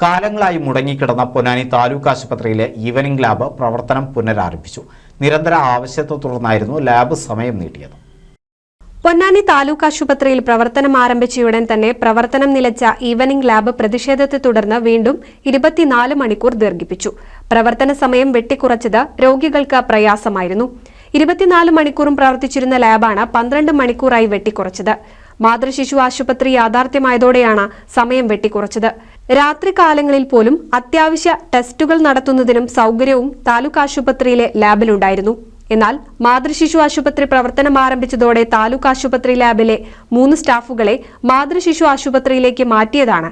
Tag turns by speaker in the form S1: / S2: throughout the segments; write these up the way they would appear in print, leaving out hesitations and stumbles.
S1: കാലങ്ങളായി മുടങ്ങിക്കിടന്ന പൊന്നാനി താലൂക്ക് ആശുപത്രിയിലെ evening lab പ്രവർത്തനം പുനരാരംഭിച്ചു. നിരന്തര ആവശ്യത്തെ തുടർന്നായിരുന്നു ലാബ് സമയം നീട്ടിയത്.
S2: പൊന്നാനി താലൂക്ക് ആശുപത്രിയിൽ പ്രവർത്തനം ആരംഭിച്ചയുടൻ തന്നെ പ്രവർത്തനം നിലച്ച ഈവനിംഗ് ലാബ് പ്രതിഷേധത്തെ തുടർന്ന് വീണ്ടും 24 മണിക്കൂർ ദീർഘിപ്പിച്ചു. പ്രവർത്തന സമയം വെട്ടിക്കുറച്ചത് രോഗികൾക്ക് പ്രയാസമായിരുന്നു. 24 മണിക്കൂറും പ്രവർത്തിച്ചിരുന്ന ലാബാണ് 12 മണിക്കൂറായി വെട്ടിക്കുറച്ചത്. മാതൃശിശു ആശുപത്രി യാഥാർത്ഥ്യമായതോടെയാണ് സമയം വെട്ടിക്കുറച്ചത്. രാത്രികാലങ്ങളിൽ പോലും അത്യാവശ്യ ടെസ്റ്റുകൾ നടത്തുന്നതിനും സൗകര്യവും താലൂക്ക് ആശുപത്രിയിലെ ലാബിലുണ്ടായിരുന്നു. എന്നാൽ മാതൃശിശു ആശുപത്രി പ്രവർത്തനം ആരംഭിച്ചതോടെ താലൂക്ക് ആശുപത്രി ലാബിലെ 3 സ്റ്റാഫുകളെ മാതൃശിശു ആശുപത്രിയിലേക്ക് മാറ്റിയതാണ്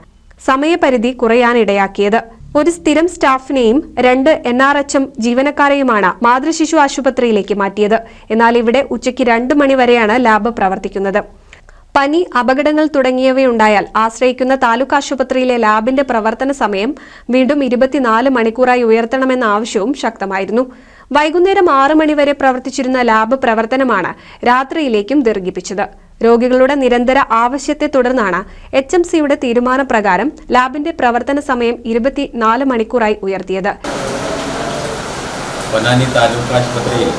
S2: സമയപരിധി കുറയാനിടയാക്കിയത്. ഒരു സ്ഥിരം സ്റ്റാഫിനെയും 2 NRHM ജീവനക്കാരെയുമാണ് മാതൃശിശു ആശുപത്രിയിലേക്ക് മാറ്റിയത്. എന്നാൽ ഇവിടെ ഉച്ചയ്ക്ക് 2 മണി വരെയാണ് ലാബ് പ്രവർത്തിക്കുന്നത്. പനി, അപകടങ്ങൾ തുടങ്ങിയവയുണ്ടായാൽ ആശ്രയിക്കുന്ന താലൂക്ക് ആശുപത്രിയിലെ ലാബിന്റെ പ്രവർത്തന സമയം വീണ്ടും 24 മണിക്കൂറായി ഉയർത്തണമെന്ന ആവശ്യവും ശക്തമായിരുന്നു. വൈകുന്നേരം 6 മണിവരെ പ്രവർത്തിച്ചിരുന്ന ലാബ് പ്രവർത്തനമാണ് രാത്രിയിലേക്കും ദീർഘിപ്പിച്ചത്. രോഗികളുടെ നിരന്തര ആവശ്യത്തെ തുടർന്നാണ് HMCയുടെ തീരുമാനപ്രകാരം ലാബിന്റെ പ്രവർത്തന സമയം 24 മണിക്കൂറായി ഉയർത്തിയത്.
S3: പൊന്നാനി താലൂക്ക് ആശുപത്രിയിൽ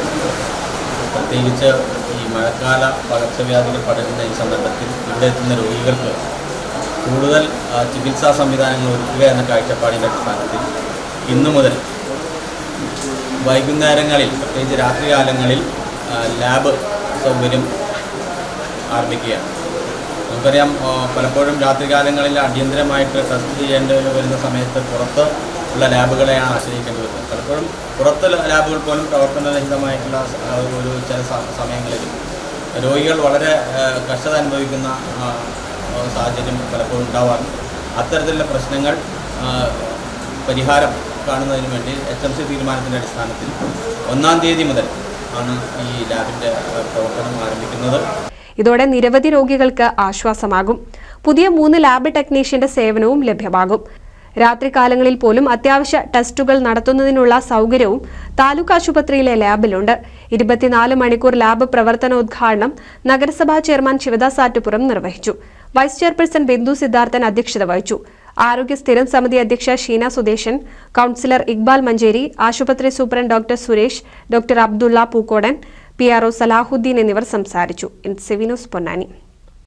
S3: പ്രത്യേകിച്ച് ഈ മഴക്കാല പകർച്ചവ്യാധികൾ പടരുന്ന ഈ സന്ദർഭത്തിൽ ഇവിടെ എത്തുന്ന രോഗികൾക്ക് കൂടുതൽ ചികിത്സാ സംവിധാനങ്ങൾ ഒരുക്കുക എന്ന കാഴ്ചപ്പാടിൻ്റെ അടിസ്ഥാനത്തിൽ ഇന്നു മുതൽ വൈകുന്നേരങ്ങളിൽ പ്രത്യേകിച്ച് രാത്രികാലങ്ങളിൽ ലാബ് സൗകര്യം ആരംഭിക്കുകയാണ്. നമുക്കറിയാം, പലപ്പോഴും രാത്രികാലങ്ങളിൽ അടിയന്തരമായിട്ട് ടെസ്റ്റ് ചെയ്യേണ്ടി വരുന്ന സമയത്ത് പുറത്ത് ഉള്ള ലാബുകളെയാണ് ആശ്രയിക്കേണ്ടി വരുന്നത്. പലപ്പോഴും പുറത്ത് ലാബുകൾ പോലും പ്രവർത്തനരഹിതമായിട്ടുള്ള ഒരു ചില സമയങ്ങളിൽ രോഗികൾ വളരെ കഷ്ടത അനുഭവിക്കുന്ന സാഹചര്യം പലപ്പോഴും ഉണ്ടാവാറുണ്ട്. അത്തരത്തിലുള്ള പ്രശ്നങ്ങൾ പരിഹാരം കാണുന്നതിന് വേണ്ടി HMC തീരുമാനത്തിൻ്റെ അടിസ്ഥാനത്തിൽ 1-ാം തീയതി മുതൽ ആണ് ഈ ലാബിൻ്റെ പ്രവർത്തനം ആരംഭിക്കുന്നത്.
S2: ഇതോടെ നിരവധി രോഗികൾക്ക് ആശ്വാസമാകും. പുതിയ 3 ലാബ് ടെക്നീഷ്യന്റെ സേവനവും ലഭ്യമാകും. രാത്രികാലങ്ങളിൽ പോലും അത്യാവശ്യ ടെസ്റ്റുകൾ നടത്തുന്നതിനുള്ള സൗകര്യവും താലൂക്ക് ആശുപത്രിയിലെ ലാബിലുണ്ട്. 24 മണിക്കൂർ ലാബ് പ്രവർത്തനോദ്ഘാടനം നഗരസഭാ ചെയർമാൻ ശിവദാസ് ആറ്റുപുറം നിർവഹിച്ചു. വൈസ് ചെയർപേഴ്സൺ ബിന്ദു സിദ്ധാർത്ഥൻ അധ്യക്ഷത വഹിച്ചു. ആരോഗ്യ സ്ഥിരം സമിതി അധ്യക്ഷ ഷീന സുദേശൻ, കൌൺസിലർ ഇക്ബാൽ മഞ്ചേരി, ആശുപത്രി superintendent doctor Suresh, doctor Abdulla Pookodan, PRO Salahuddin എന്നിവർ സംസാരിച്ചു. NCV news Ponnani.